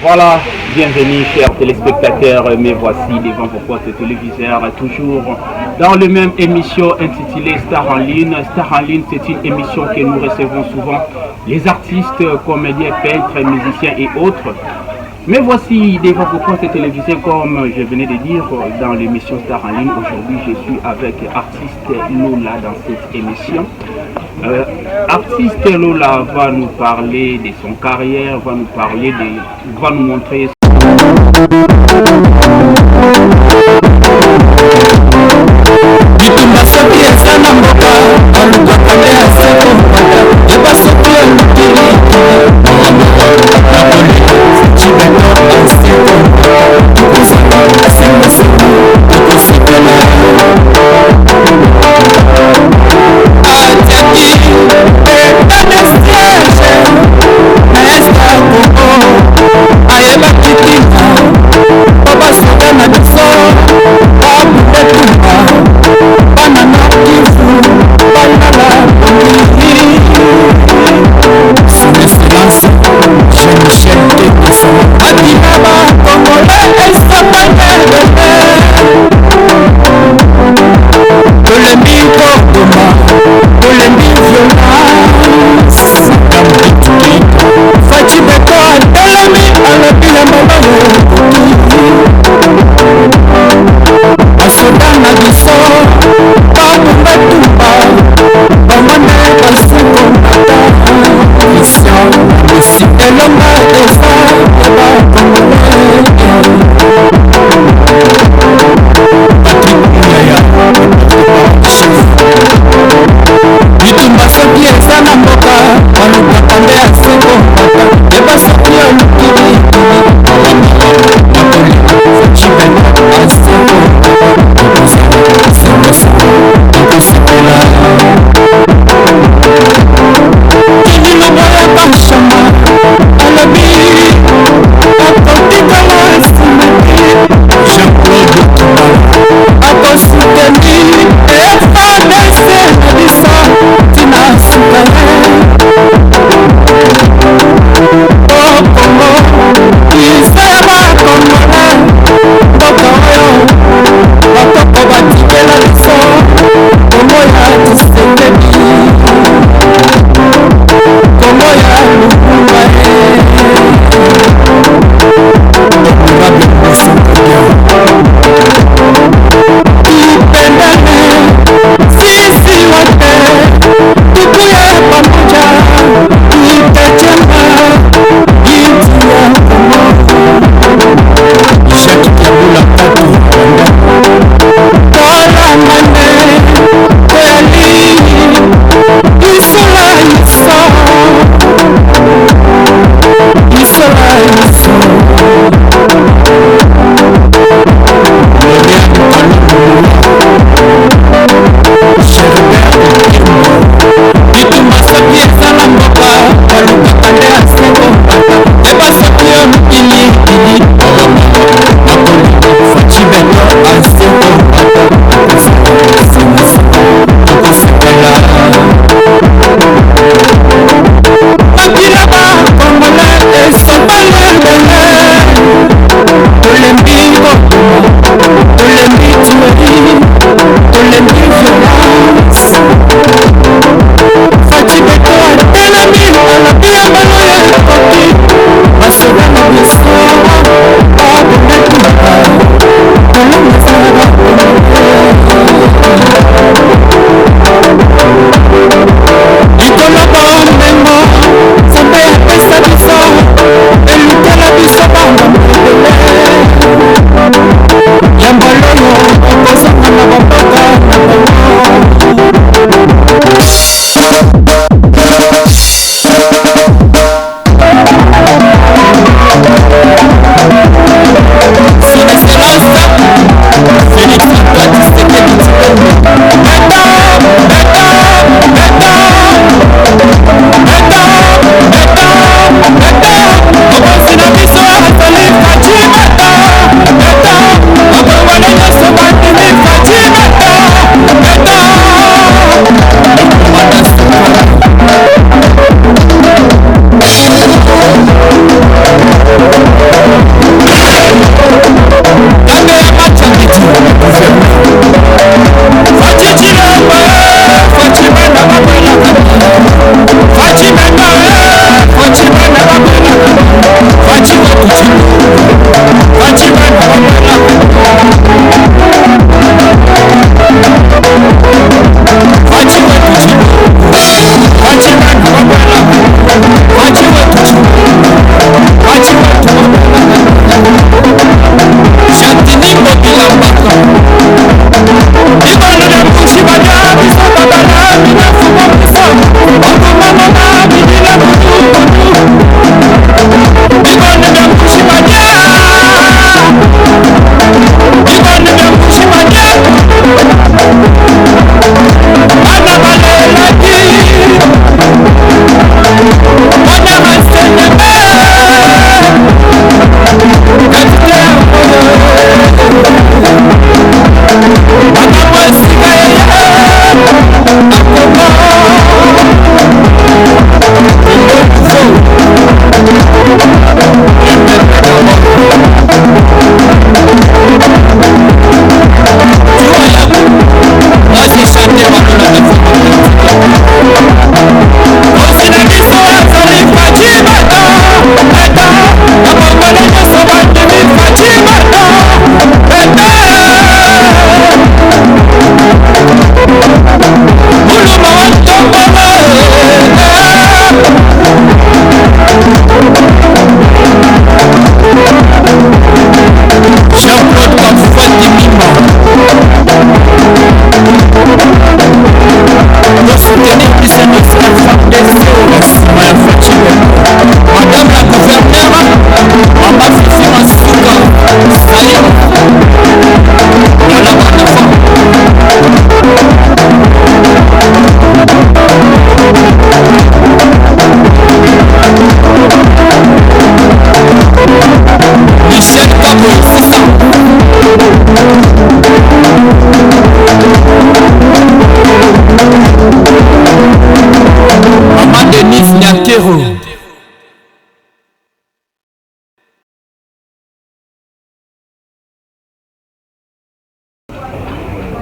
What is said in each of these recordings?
Voilà, bienvenue chers téléspectateurs, me voici devant vos postes téléviseurs, toujours dans la même émission intitulée Star en ligne. Star en ligne, c'est une émission que nous recevons souvent les artistes, comédiens, peintres, musiciens et autres. Me voici devant vos postes télévisés, comme je venais de dire dans l'émission Star en ligne. Aujourd'hui, je suis avec artiste Lola dans cette émission. Artiste Lola va nous parler de son carrière, va nous montrer.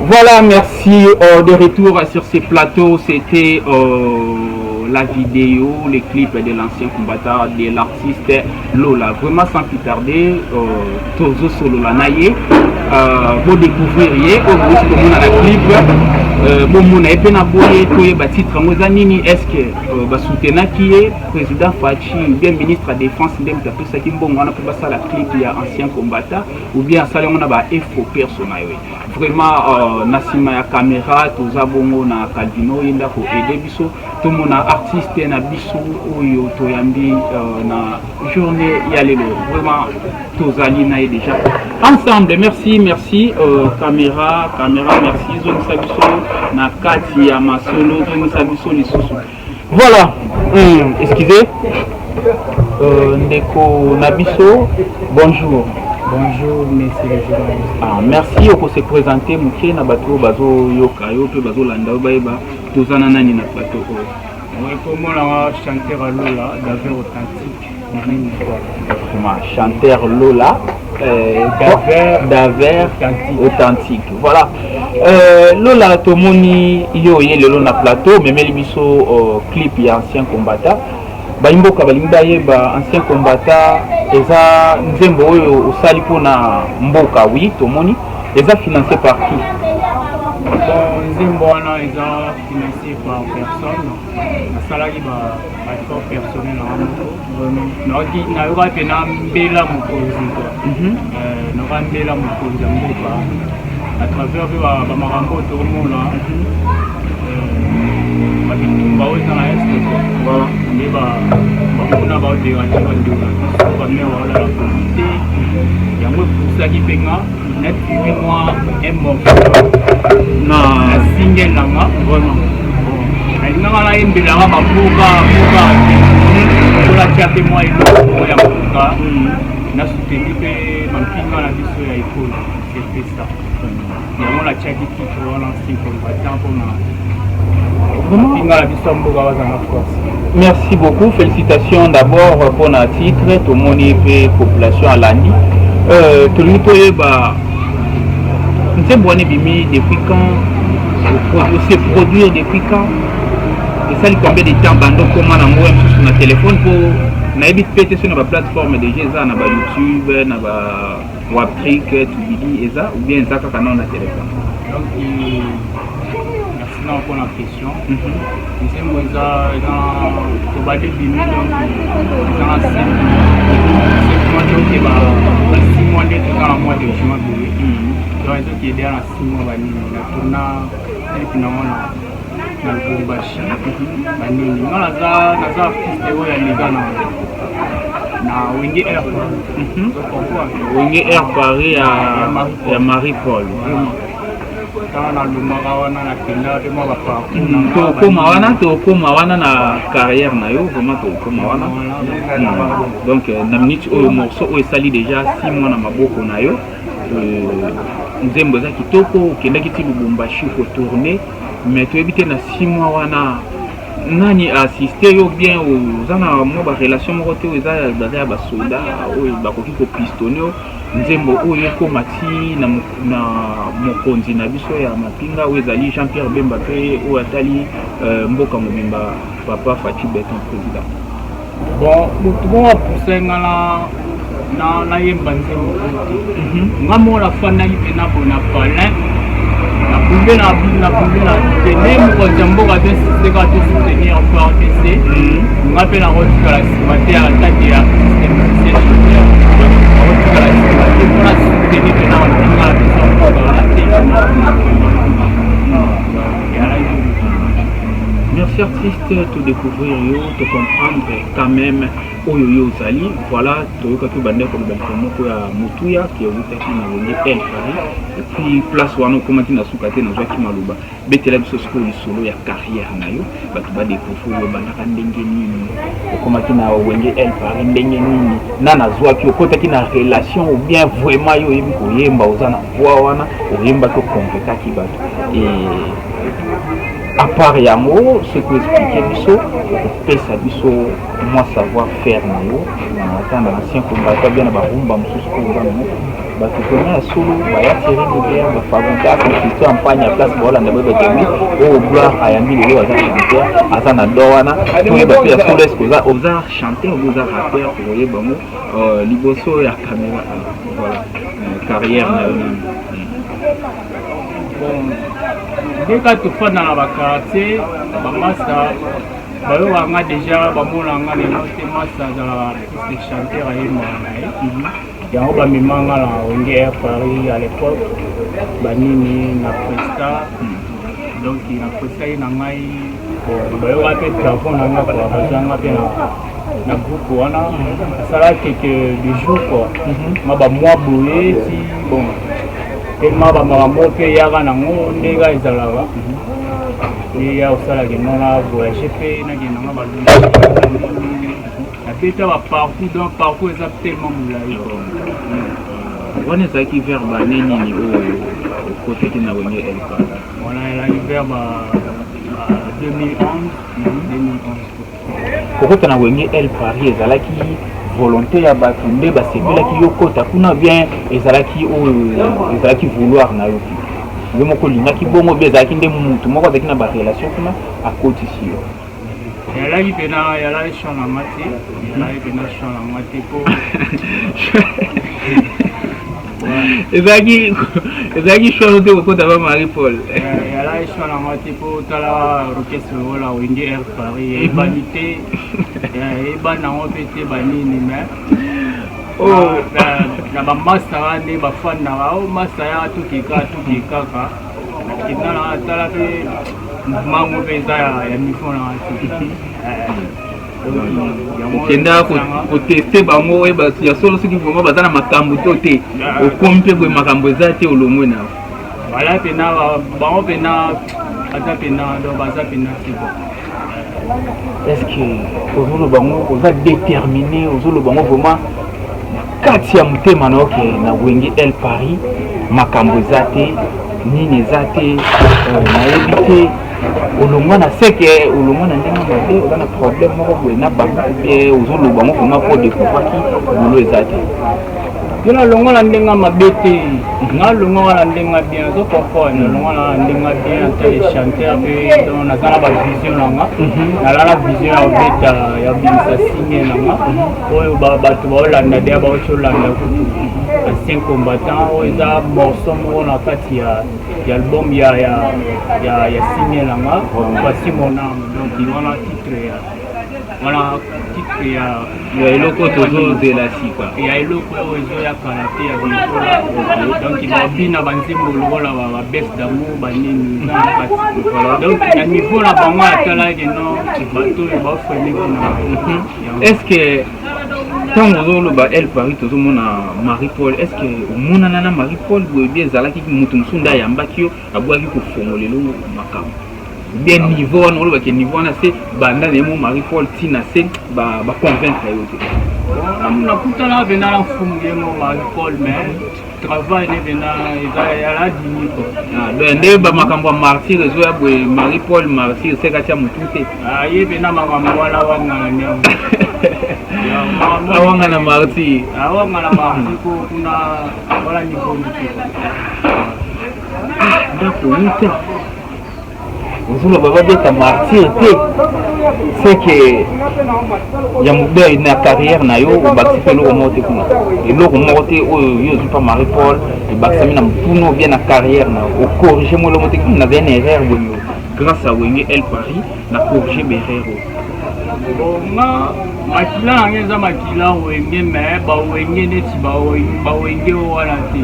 Voilà, merci de retour sur ces plateaux. C'était la vidéo, les clips de l'ancien combattant, de l'artiste Lola. Vraiment sans plus tarder, Tozo Solo la naïe. Vous découvrirez au monde à la clip. Bon, mon épée n'a pas été titre Mozanini. Est-ce que soutenir qui est président Fachi ou bien ministre de la Défense, même tapé ça qui bon, on a pu passer la clip il y a ancien combattant ou bien ça on a info personnel. Vraiment, Nassima ya caméra, tous abongo na Calvino yenda ko aider biso, tout mon artiste na biso oyo toyambi na journée ya lelo. Vraiment, tous ali na déjà ensemble. Merci, merci caméra, merci zone sabiso na kati ya masolo zone sabiso lisusu. Voilà, excusez, Ndeko Nabiso, bonjour. Bonjour, monsieur le journaliste. Ah, merci pour se présenter. Mouké na bato bazo yokayo pe bazo landa baiba tozana nani na plateau. Oui, pour moi là, chanteur Lola, Daver authentique. Comment chanteur Lola, Daver authentique. Voilà. Lola tomoni yo yelelo na plateau, mais biso clip ya ancien combattant. Baimboka balinda yeba ancien combattant eza nzembo oyo osali pona mboka oui tomoni eza financé par qui? Bon, nzembo wana eza financé par personne. Asalaki ba effort personnel na moko. Na yoka pe na mbela mokonzi quoi. Na yoka mbela mokonzi ya mboka à travers ba makambo tomona. Babitumba oyo eza na este quoi. Voilà. Mais bakuna baodéranje bandeko bamere balala komite yango epusaki mpenga natimi mwa un morceau na single nanga vraiment alingaka nayembelaka bamboka tolatia mpe mwa eloko ya mboka nasuteni mpe bampinga na biso ya ekolo c'était ça yango natiaki titre wana combattant mpona merci beaucoup, félicitations d'abord pour notre titre, tout le monde est population à l'année. Tout le monde est depuis quand, aussi produire depuis quand, et ça combien de temps bando comment on a sur notre téléphone pour n'habite péter sur notre plateforme déjà ça na YouTube, na Waptrick, Tubidi et ça ou bien ça quand on a téléphone. Non, pour la question. C'est moi dans bâtir des millions dans 5 mois de 6 mois dans le mois de juin. Donc qui est derrière 6 mois la tourna et puis na Lubumbashi banini non la za artiste oyo ya lega na Wenge Air Wenge Air Paris ya Marie-Paul. Tokoma wana na carrière na yo vraiment tokoma wana donc na minute oyo morceau oyo esali déjà 6 mois na maboko na yo nzembo eza kitoko okendaki ti Lubumbashi ko tourner mais toyebi te na 6 mois wana nani assisté ou bien aux ana mo ba relation mo côté aux a ba soldat ou ba ko ko pistonner nzembo oyo ko mati na mokonzi na biso ya mapinga ou ezali Jean-Pierre Bemba pe ou atali mboka mobimba papa Fatou Beton président. Bon tout bon pour ça na yemba nzembo ngamo la fana ipena bona palin na pouvez tenir pour jambo ka de se ka te soutenir par PC on appelle la route sur la cimetière à la tête à système pour la soutenir merci artiste te découvrir yo te comprendre quand même oyo zali voilà toyoka to bande comme moko ya mutuya qui est utaki na wonge El Paris et puis place wana komati na sukate na zwaki maluba betela biso siko lisolo ya carrière na yo batu ba découvrir yo bana ndenge nini komati na wonge El Paris ndenge nini na zwaki okotaki na relation ou bien vraiment yo yebi ko yemba ozana voix wana oyemba ko convaincre ki batu et à part yango ce que expliquer biso pesa biso moi savoir faire na yo na na ancien combattant bien ba rumba mususu ko ngana ba tukona solo ba ya tirer de guerre ba fabriquer constituer campagne à place bola na bebe temi au gloire ayambi le waza militaire azana dowana to ba ya solo est que oza chanter oza rapper pour y bango liboso ya caméra voilà carrière na yo. Dès que tu fais dans la quartier, Bamassa, Bayo a déjà Bamolanga, les notes Massa dans la piste de chanteur à Yémanaï. Il y a un Bamimanga là, on est à Paris à l'époque, Banini, na Presta. Donc il a Presta, il a Naï, Bayo a fait le Japon, il a fait na groupe wana ça là quelques jours quoi ma ba moi boué si bon tellement ba maman pe yaka nango ndega ezalaka et ya osala ke nona voyage pe na ke nanga ba la beta ba parcours donc parcours est tellement moulay on est qui vers ba nini au côté qui na woni El Paris on a vers 2011 pourquoi na woni El Paris ezalaki volonté ya batu nde basepelaki yo kota kuna bien ezalaki vouloir na yo yo moko lingaki bongo be ezalaki nde mutu moko azalaki na ba relation kuna akotisi yo yalaki pena yalaki shona mati yalaki pena shona mati po ezalaki shona te kokota ba Marie Paul yalaki shona mati po tala orchestre wala wenge El Paris ebanité ebana ngo pete banini mais na bamasa nde bafandaka o masa ya tukikaka kinana tala pe mouvement mpe eza ya mifo na okenda koteste bango ya solo soki vraimen baza na makambo to te okomi mpe boye makambo eza te olongwe na wala pena bango pena aza pena donc baza pena te est-ce que ozoloba ngo oza déterminé ozoloba ngo vraiment kati ya motema na oke na wenge El Paris makambo eza te nini eza te nayebi te olongwa na seke olongwa na ndenge mabe oza na problème moko boye na bango mpe ozoloba ngo vraiment po découvraki bolo eza te Kena longo na ndenga mabete, nga longo na ndenga bien, zo comprendre longo na ndenga bien en tant que chanteur pe donc na sala ba vision nanga, na la vision ya beta ya binsa signé nanga, oyo ba to ba landa dia ba cho landa ku. Ancien combattant oza morceau mo na kati ya album ya signé nanga, voici mon âme donc il y a titre ya. Voilà titre ya eloko tozo de la si quoi ya eloko ozo ya karaté ya biso donc il va bien avancer mo la ba baisse d'amour ba nini na kati donc na niveau la bango atala que non bato ba freiner kuna est-ce que quand on ba El Paris tozo mona Marie Paul est-ce que mona na Marie Paul boye bien zalaki mutu musunda yambaki yo abwaki ko fongolelo makam bien niveau on le que niveau na c'est banda de mon Marie Paul tina c'est ba convaincre yo te amuna kutana bena la fumu de mon Marie Paul mais travail ne vena ezala dini ko nde ba makambo martyr ezo ya boye Marie Paul martyr c'est katia mutute ye vena makambo wala wanga ne awanga na martyr ko kuna wala ni ko ndako muta Uzula baba beta martyr c'est que ya mubé na carrière na yo bakisi pe lo monter kuna eloko monter oyo yo pas Marie Paul e bakisi na mpuno bien na carrière na o corriger mo lo monter kuna na erreur bonyo grâce à Wenge El Paris na corriger mes erreurs bonga makila ngeza makila Wenge mais ba Wenge neti ba Wenge wala te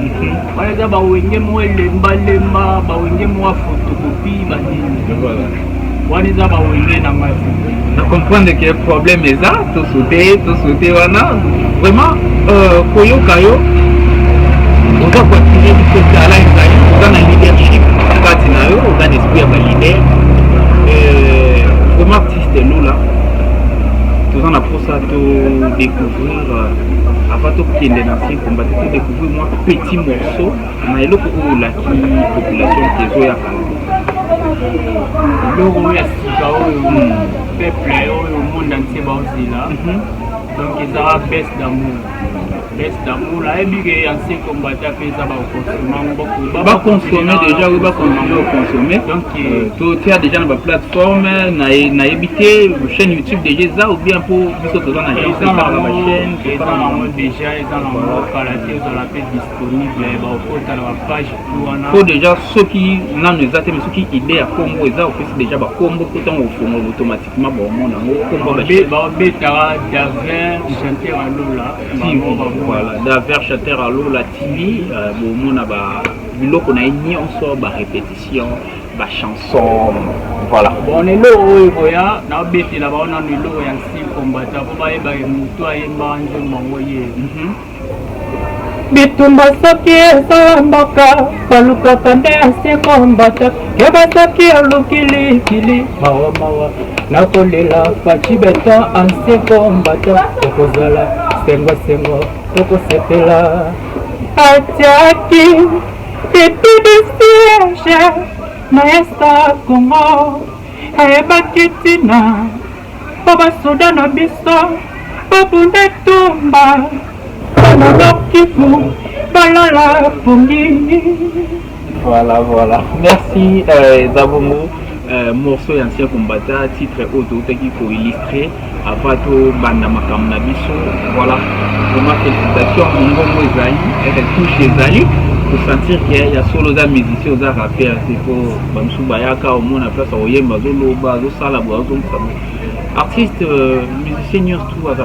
wala za ba Wenge mo lemba ba Wenge mo photocopie ba ni voilà wani za ba Wenge na mati na comprendre que le problème est là tout sauter wana vraiment koyo kayo on doit continuer de faire ça là dans la leadership kati na yo dans l'esprit ya ba leader comme artiste là tout en a pour ça de découvrir avant de quitter l'ancien combat de découvrir moi petit morceau na eloko où la population qui est ya logo ya sika oyo peuple oyo monde entier baozila donc ezala baisse d'amour la ebike ancien combattant pe eza bakonsommer déjà oui bakonsommer donc to tia déjà na baplateforme na ebite chaîne YouTube déjà eza ou bien pour biso toza na chaîne eza nango déjà eza nango kala te ezala pe disponible baokota na bapage wana po déjà soki nano eza te mais soki idée ya kombo eza opesi déjà bakombo po ntango ofongola automatiquement baomona yango kombo baobetaka Daver chanteur alola voilà Daver chanteur alola TV bomona ba biloko na nyonso ba répétition ba chanson voilà bon eloko oyo boya na betela baona eloko ya si combattant po bayeba mutu ayemba nzembo yango ye bitumba soki ezala mboka balukaka nde asie kombata keba soki alukilikili mawa nakolela faci beta ansie kombata tokozala sengo tokosepela atiaki pipi de siège na esta kongo ayebaki ntina po basoda na biso babunda etumba Voilà. Merci Zabongo. Morceau ancien combattant, titre auto qui faut illustrer. Après tout, Banda Makam Nabiso. Voilà. Vraiment félicitations. Mon Zali, elle touche Zali. Pour sentir qu'il y a solo des musiciens, des rappeurs. C'est pour Bamsou Bayaka, au monde, à place à Oyemba, Zolo, Bazo, Salabo, artiste, musicien, tout à la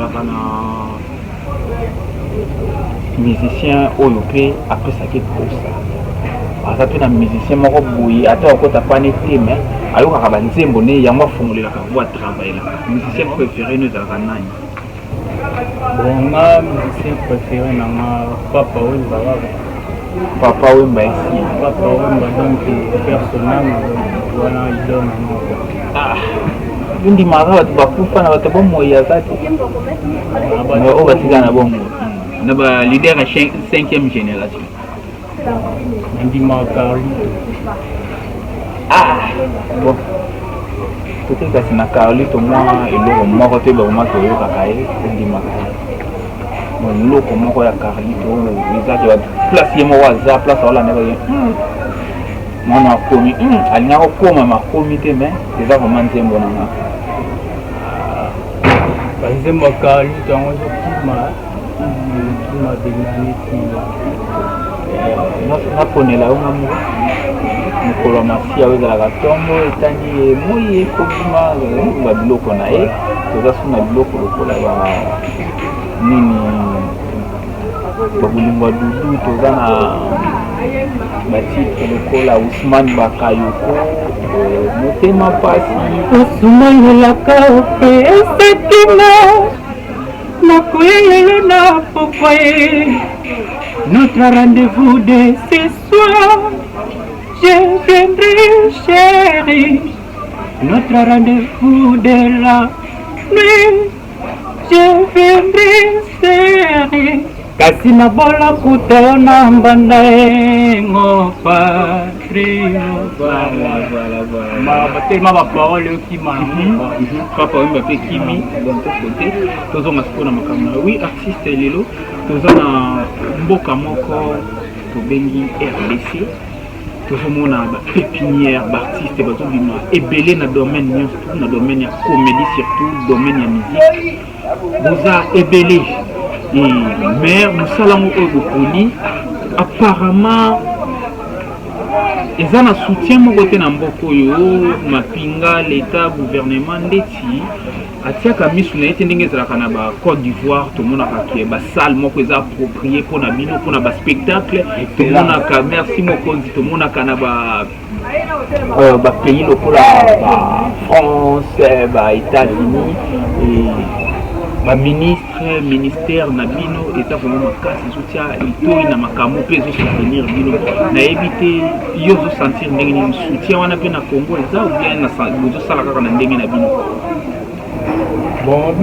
musicien OYP après ça qui est pour ça. Parce que un musicien moko boui ata okota pani thème ayo ka ba nzembo ne yango fongolela ka voix travail là. Musicien préféré nous à nani? Bon, ma musicien préféré na Papa Wemba. Papa Wemba ici. Papa Wemba donc personnellement voilà il donne. Ah. Ndi mara watu bakufa na watu bomo ya zati. Mais on va tirer na bomo. Na ba leader à 5e génération. Ndi Carlito. Ah bon. Peut-être que c'est na Carlito moi et le moko te ba moi to yo kakaye ndi mara. Bon loko moko ya Carlito bizaki wa place yemo waza place wala na ba. Mwana akomi alinga ko koma makomi te mais c'est ça vraiment nzembo na nga. Par exemple Carlito on ma benganeti naponela unga mokolo masia ezalaka ntongo etani moi ekobima babiloko na ye toza suna biloko lokola nini babolingo dudu toza na batitre lokola Ousmane Bakayoko motema pasi osumanelaka ope esekina nakoyeyeye na popoye notre rendez-vous de ce soir je viendrai chérie notre rendez-vous de la nuit je viendrai chérie kasi na bola kutona mbanaengo patrio voilà tellement ba parole qui m'a papa on m'a fait kimi dans ce côté tous on a ce qu'on a makamna oui artiste lelo tous on a mboka moko to bengi RDC tous on a pépinière d'artistes bazobima ebelé na domaine surtout na domaine ya comédie surtout domaine ya musique boza ebelé mais Moussalamou Ogoponi apparemment ils ont un soutien mon côté dans beaucoup mapinga l'état gouvernement ndeti atia kami sunete ndenge za kanaba Côte d'Ivoire tout le monde a qui ba salle moko za approprié pour na bino pour na ba spectacle tout le monde a merci moko tout le monde a kanaba ba pays locaux la France ba États-Unis et ministère Nabino et ça vraiment makasi soutien litoi na makamo pe zo soutenir bino na éviter yo zo sentir ndenge ni soutien wana pe na Congo eza ou bien na zo sala kaka na ndenge na bino bon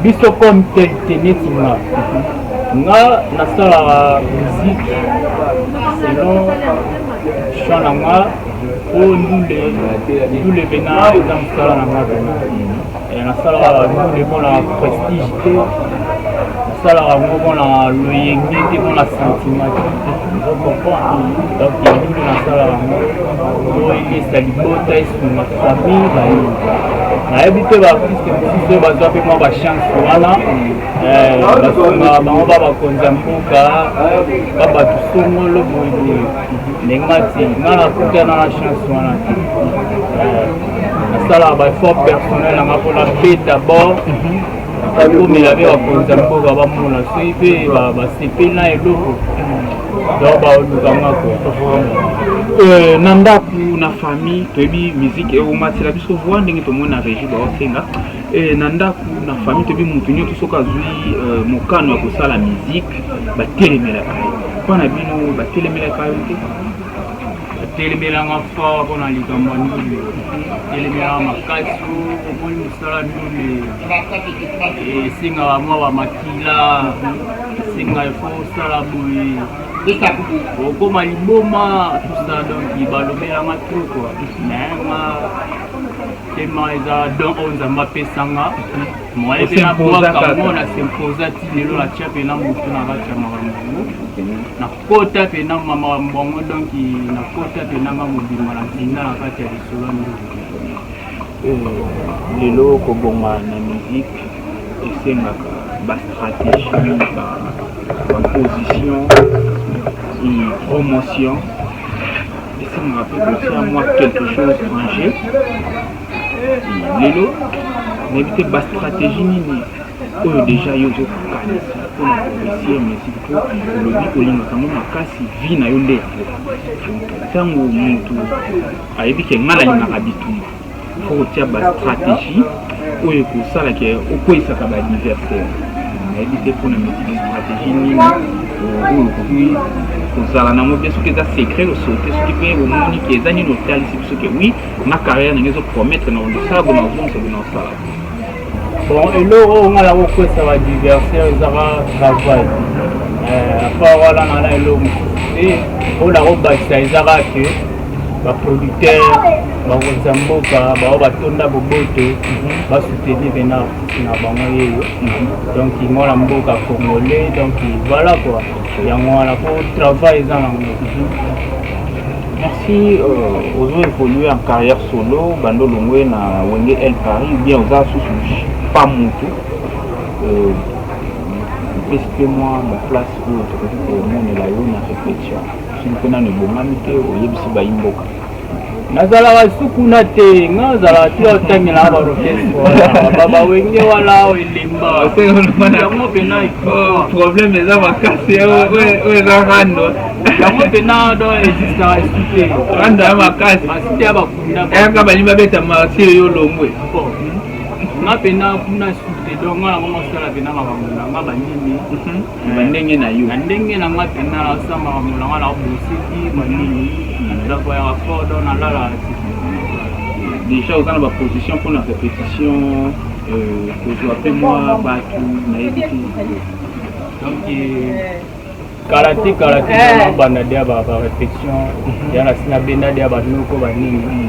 biso comme tel tenetima nga na sala musique selon chananga pour nous les vénards dans le salon et la salle nous la prestige la salle nous la loyauté pour la sentiment donc il y a nous la salle nous il est salibota et sur ma famille na habité ba artiste musique bazo pe moi ba chance wana basunga bango ba konza mpuka ba tusongo lo boye nengati ngana kutana na chance wana sala ba effort personnel nga pour la paix d'abord pour me laver ba konza mpuka ba mona sipe ba sepela eloko donc ba olukanga ko nandaku na famille tobi musique et au matela biso voix ndenge to mona régie ba osenga nandaku na famille tobi mutu nyoto soka zui mokano ya kosala musique ba telemela kai pana bino ba telemela kai te telemela nga fort pour na likambo nini telemela makasi pour musala nini et singa moi ba makila singa il faut sala boy comme liboma tout ça donc il va le mettre en trop quoi mais tellement ils a donc on a mappé sanga moi et na boa comme on a s'imposer tilo la chapa na mutu na ba chama na kota pe na mama mbongo donc na kota pe na mobima na zinga na kati ya solo lelo ko bonga na musique esengaka ba stratégie ba position et promotion et ça me rappelle aussi à moi quelque chose étranger lelo n'évitez pas stratégie nini déjà yozo kanisa pour la progresser mais surtout le but olinga kango makasi vie na yo nde tango mutu ayebi ke ngala linga bitumba faut tia ba stratégie oyo ko sala ke okoisa ka ba adversaire éviter pour la stratégie nini oui kozala nango bien soki eza secret osote soki mpe omoni ke eza nini otalisi biso ke oui na carrière nange ezopromettre na osala bona ozongisa bona osala bon eloko oyo ngala kokwesa badversaire ezaka travail apart wana ngana eloko mosusu te oyo nakobakisa ezaka ke baproducteur bakonza mboka bao batonda boboto basoutenir pena artiste na bango yeyo donc ingona mboka congolais donc voilà quoi yango wana po travail eza nango. Merci ozo évoluer en carrière solo bando longwe na wenge El Paris ou bien oza susu pas mutu expliquez-moi la place où tu monde la yo na réflexion si nous pena ne bomami te oyebisi ba imboka nazalaka sukuna te nga nazalaka ti otangela barokestre baba wenge wala elemba yango pena problème eza makasi oyo eza rando yango pena do existaka esute rando ya makasi masite ya bakunda eyaka bali babeta martir yo longwe nga pena kuna sute donc nga nango mosala pena makambo nanga bandimi bandenge na yo na ndenge nanga pena nasala makambo nanga na boseki manini donc ya fort dans la déjà aux position pour la répétition kozwa pe mwa bato nayebi te donc karate na banda dia ba réflexion ya na sina benda dia ba noko ba nini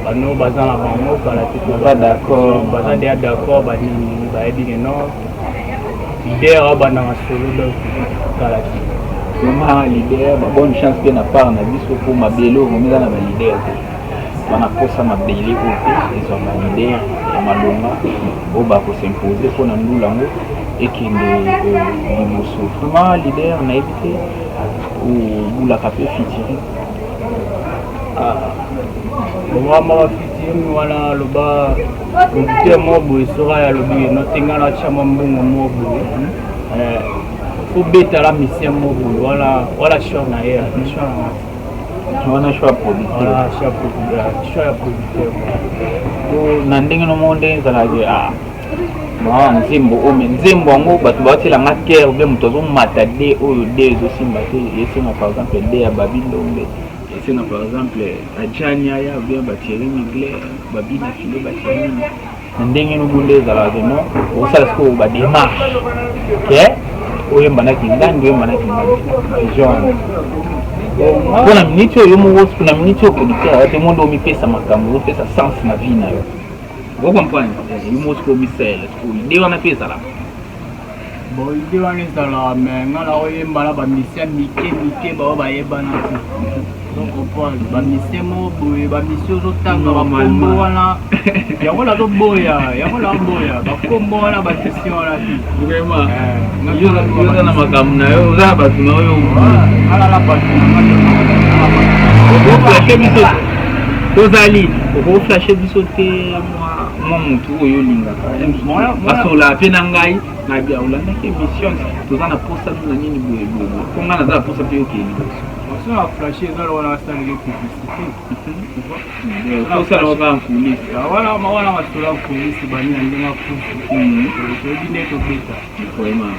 bano baza na bango karate pas d'accord baza dia d'accord ba nini ba ebi non leader banda na solo donc karate vraiment leader ba bonne chance pe na part na biso pour mabelo omeza na ba leader bana posa mabele ko pe ezwa ba leader ya malonga o ba ko s'imposer pour na ndulango ekende liboso vraiment leader na ebite obulaka pe fitiri mama bafitiri wana loba producteur mo boye soka ya lobi notenga na chama mbongo mo boye faut betala mission mo boye wala show na ye wana choix producteur wala choix ya producteur na ndenge no monde ezalaka nzembo ome nzembo yango bato baotelanga kere obe moto azomata de oyo de ezosimba te esenga par exemple de ya babilombe esenga par exemple ajania ya obe batiere migler babina file batiere na ndenge nobunde ezalaka no okosala sikoyo badémarche ke oyembanaki ngangi oyembanaki vision mpona miniti oyo moko na miniti oyo producteur aya te monde omipesa makambo ozopesa sens na vie na yo vous comprenez? Il m'a dit que l'idée on a fait ça là. Bon, l'idée on est là, mais on a eu une mission Mickey, bah yebana. Donc on prend la mission mo boy, la mission zotanga normalement wana. Ya wala do boya, ba kombo wana ba question là. Vraiment. Yo na makamna yo za ba tuna yo. Ala la ba tuna. Flasher biso. Tozali, ko flasher biso te moi mutu oyo lingaka basola pe na ngai na bia olandaki émission toza na posa na nini boye konga naza na posa pe okeni baso na flashe ezala wana basalaki publicité tosala oka nkulisi wana basola nkulisi bani na ndenge apusu toyebi nde tobeta vraiment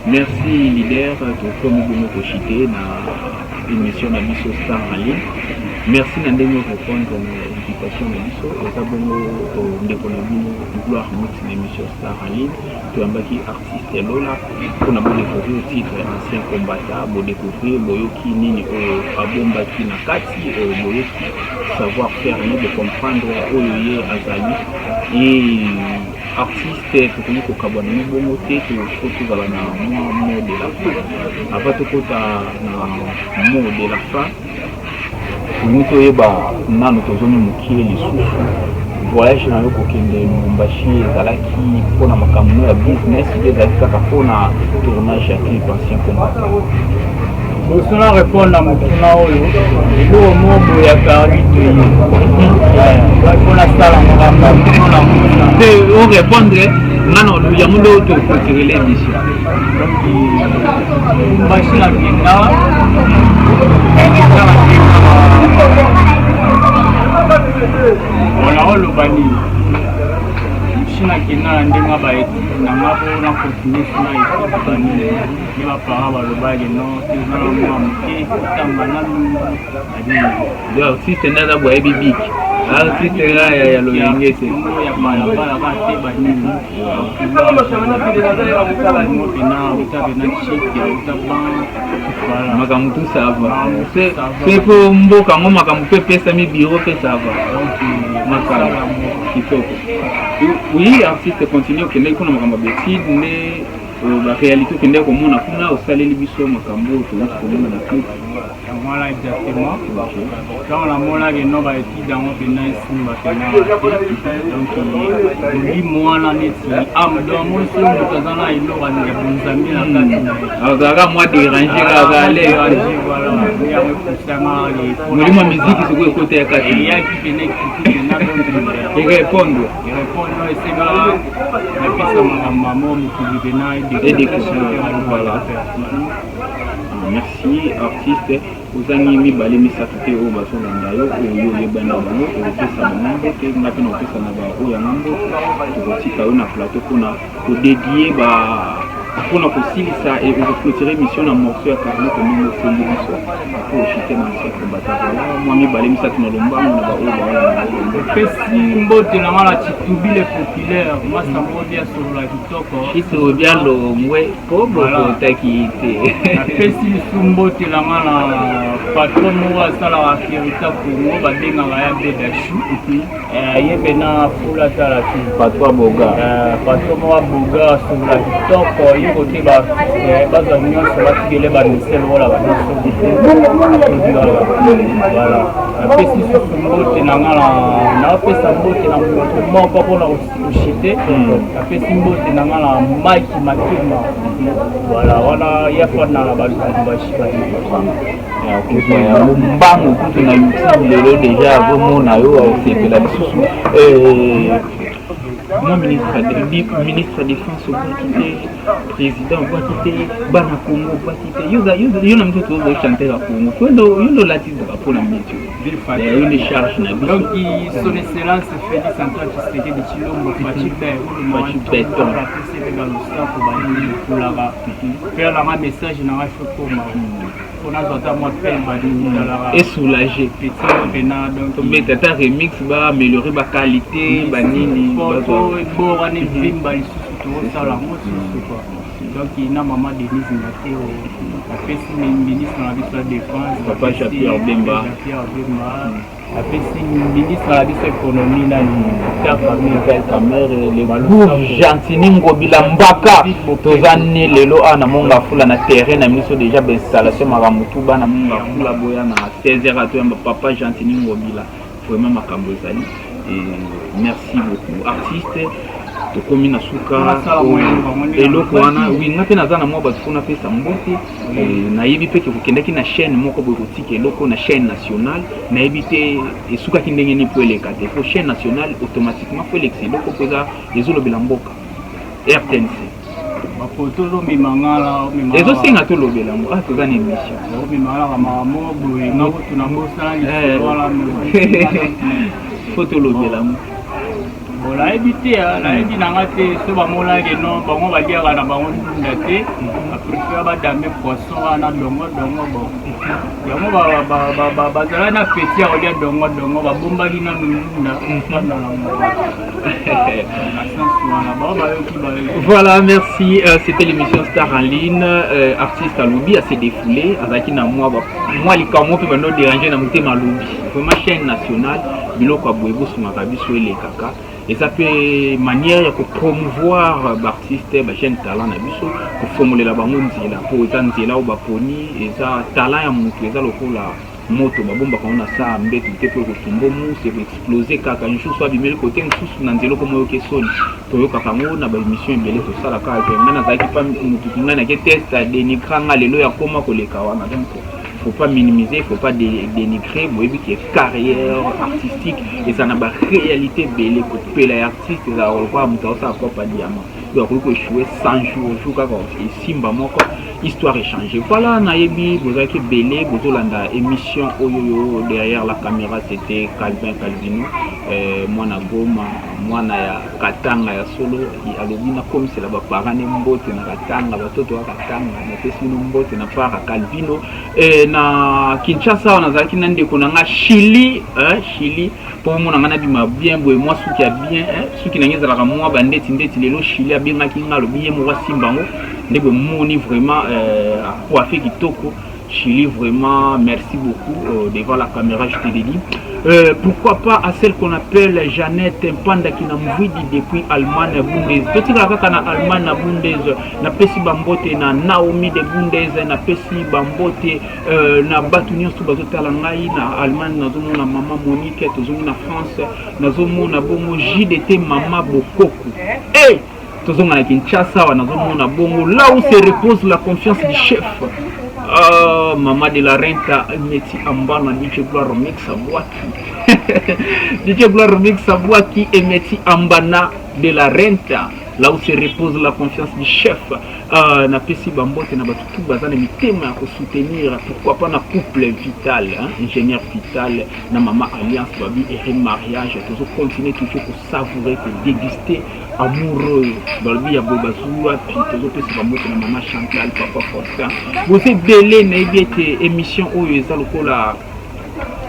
merci leader tokomi bomo koshite na émission na biso Star en ligne. Merci na ndenge répondre na invitation na biso eza bongo ndeko na bino Gloire Mix na émission Star en ligne toyambaki artiste Lola mpona bodécouvrir titre ancien combattant bodécouvrir boyoki nini oyo abombaki na kati boyoki savoir faire ne de comprendre oyo ye azali et artiste tokomi kokabwana ni bongo te tofo tozala na mot de la fin avant tokota na mot de la fin nous toyeba nano tozomi mokili lisusu voyage na yo kokende Lubumbashi ezalaki mpona makambo ya business te ezalaki kaka mpona tournage ya clip ancien combattant bosona répondre na motuna oyo eloko moko ya perdi toye mpona sala makambo mpona mosa te orépondre ngano yango nde tokotirele émission Lubumbashi na kenda wala oloba nini china kenda na ndenge baeti nanga mpona continue sina ekobani nde bapara balobaki no tozala mwa moke kotamba nanu de artiste nde aza boyebi biki artiste nga ya loyenge te ya balabala kate banini pena uta pena chike uta ban makambo tu sava se po mboka ngo makambo mpe epesami biro mpe sava makambo kitoko oui artiste continue okendeki mpona makambo ya betide nde baréalité okendeki komona kuna osaleli biso makambo oyo tozaki komona na clip voilà exactement quand on a monaki no baétude yango mpena esimba pena donc lobi mwana neti amdomo so moto aza na eloko ya bonzambi na kati na ye azalaka mwa dérange kaka ale yango ekusanga molimo ya miziki sikoyo ekota ya kati eyaki pena ekiti pena erépondre esenga napesa makambo mo mokili pena voilà. Merci artiste ozangi mibale misato te oyo bazolanda yo oyo oyebana bango okopesa bango te nga mpe na kopesa na baoyo yango tokotika yo na plateau mpona kodedie pour nous aussi ça et vous clôturer mission en morceau à Carlo comme nous c'est l'émission pour chuter dans ce combat là moi mi balé mi ça tu lomba on va au pesi mbote na mala chitubi le populaire moi ça m'a bien sur la kitoko itu bien lo mwe kobo takite pesi mbote na mala patron moi ça la kirita Congo ba denga ya bedashu yebe na fula tala ki patron boga sur la kitoko côté ba baza nyonso batigele ba misel wala ba voilà apesi mbote na ngala na apesa mbote na moko pona ushite apesi mbote na ngala Mike Makima voilà wana yafana na ba shiba mbangu kutu na YouTube lelo déjà bomona yo osepela lisusu moi ministre de défense au quitté président va quitter bana Congo va quitter yo na mtu tu chanter à Congo yo la titre pour la métier yo les charges na donc son excellence Félix Antoine Tshisekedi Tshilombo Fachi Beton c'est dans le staff pour la faire la message na Afro on a zota moi peine et soulagé petit donc mais tata remix va améliorer ba qualité ba nini bon on est vimba tout ça la quoi donc il y a maman Denise Mateo apesi ministre de la défense papa Jean-Pierre Bemba apesi ministre de l'économie na le Gentini Ngobila Mbaka tozani lelo ana monga fula na terrain na miso déjà ba installation maramutuba na monga fula boya na 16h ato yamba papa Gentini Ngobila vraiment makambo ezali et merci beaucoup artiste to komi na suka eloko wana oui ngape naza na mwa batu na pesa mbote na yebi peke kokendaki na chaîne moko boye kotika eloko na chaîne nationale na yebi te esuka ki ndenge ni po eleka te fo chaîne nationale automatiquement fo elexa eloko koza ezolobela mboka RTNC bapoto mimangala ezosenga tolobela ngo toza na émission mimangala mamo boye ngako tunambosala wala fo tolobela ngo la évité la évité n'a pas ce moment-là que non bon va dire na bango ndate après ba dame poisson na dongo bon yango ba zala na petit a olia dongo ba bomba lina nunda voilà merci c'était l'émission Star en ligne artiste à lobby à se défouler avec na moi likamo pe bando déranger na mutema lobby vraiment chaîne nationale biloko abwebo suma kabiso ele kaka et ça peut manière de promouvoir l'artiste ba jeune talent na biso ko formuler la bango nzela po ezanzela ou ba poni eza talent ya mutu eza lokola moto babomba kana sa mbetu te po ko tumbomu c'est exploser kaka une chose soit bimel côté nsusu na nzelo comme yoke soni to yoka kango na ba émission ebele to sala ka ke ngana za ki pa mutu ngana ke test de nikranga lelo ya koma ko leka wana donc faut pas minimiser, faut pas dénigrer, moi qui est carrière artistique et ça n'a pas réalité belle que les artistes ça va voir muta ça pas diamant donc on peut jouer 100 jours et simba moko histoire échangée voilà nayebi bozaki belé bozolanda émission oyoyo derrière la caméra c'était Calvino moi na goma moi na ya katanga ya solo alobi na comme c'est là ba parane mbote na katanga batoto wa katanga na pesi mbote na para Calvino na Kinshasa on azaki na ndeko na nga Chili pour mon ngana bima bien boye moi souki a bien souki na ngeza la moi bandeti ndeti lelo Chili a bien ngaki ngalo bien mo wasimbango ndebo moni vraiment coiffé kitoko Chili vraiment merci beaucoup devant la caméra je te dédie pourquoi pas à celle qu'on appelle Jeannette Mpanda qui n'a mouidi depuis Allemagne Bundes petit kaka na Allemagne Bundes na pesi bambote na Naomi de Bundes na pesi bambote na batunyo su bazotala ngai na Allemagne nazomona mama Monique tozomona France nazomona bongo JDT mama Bokoku tozonga na Kinshasa wa nazomona bongo là où se repose la confiance du chef Maman de la Renta Meti Ambana DJ Gloire Remix Abouaki DJ Gloire Remix Abouaki et Meti Ambana de la Renta là où se repose la confiance du chef. Na pesi bambote na batutu bazana mitema ya soutenir, pourquoi pas na couple vital, hein, ingénieur vital, na maman alliance babi et mariage, toujours continuer toujours pour savourer, pour déguster amoureux dans le ya bobazua, puis toujours pesi bambote na maman Chantal, papa Fortin. Vous êtes belé na ebete émission oyo eza lokola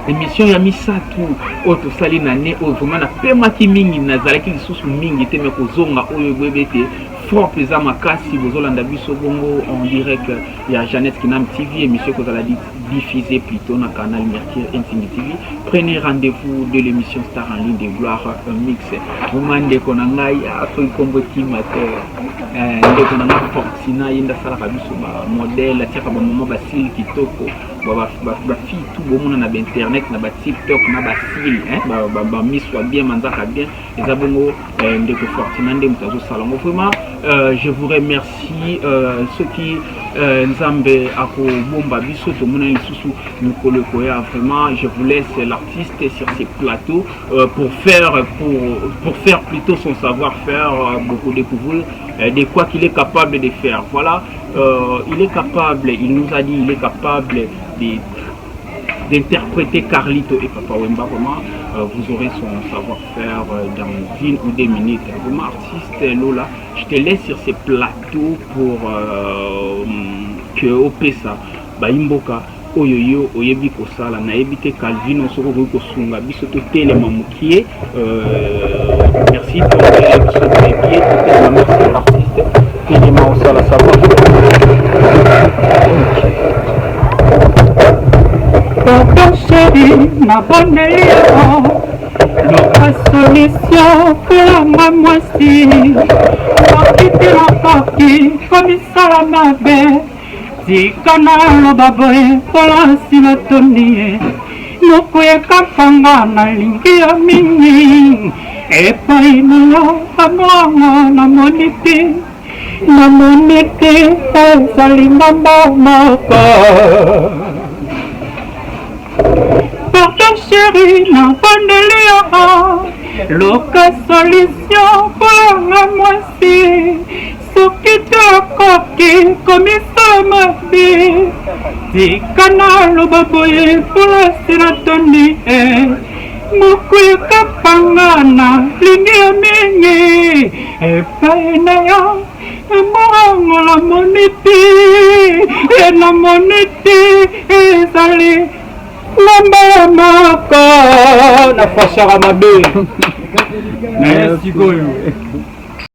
émission ya misatu oyo tosali na ne oyo vraiment napemaki mingi nazalaki lisusu mingi te me kozonga oyo bwebete fort peza makasi bozolanda biso bongo en direct ya Jeannette Kinam TV, émission kozala diffusée plutôt na canal Mercure Intime TV. Prenez rendez-vous de l'émission Star en ligne de Gloire Mix. Vraiment ndeko na ngai ato ikombo timate ndeko na ngai Fortina yenda sala kabiso ba modèle tiaka ba maman basili kitoko ba fi tout bomona na internet na ba TikTok na ba sil ba miswa bien manzaka bien eza bongo ndeko Fortina ndé mutazo salongo. Vraiment je vous remercie ceux qui nzambe ako bomba biso to mona lisusu mikolo koya. Vraiment je vous laisse l'artiste sur ces plateaux pour faire plutôt son savoir-faire, beaucoup découvrir de quoi qu'il est capable de faire. Voilà, il est capable, il nous a dit, il est capable d'interpréter Carlito et Papa Wemba. Vraiment, vous aurez son savoir-faire dans 1 ou 2 minutes. Vraiment, artiste Lola, je te laisse sur ces plateaux pour que Opesa, Baimboka, Oyoyo, Oyebi Kosala, Naebite Calvino, Soro Kosunga, Bisoto Telemamukie. Merci pour merci l'artiste. Telema Osala, savoir. Pardon chérie, ma bonne Léon, la solution pour la moitié. Quitter la partie comme ça la ma belle. Si canal baboye pour la sinatonie, nous pouvons kapanga na lingi ya mingi. Et pas une amour na monité, salinga moko. Pardon chérie, na bonne Léon, loka solution pour la moitié. Soki tokoki komisa mabe, tikana loba boye pour la sérotonine. Mokuya kapanga na lingi ya mingi, epai na yo emongo la monete, na monete ezali lamba moko na fashara mabe. Merci beaucoup.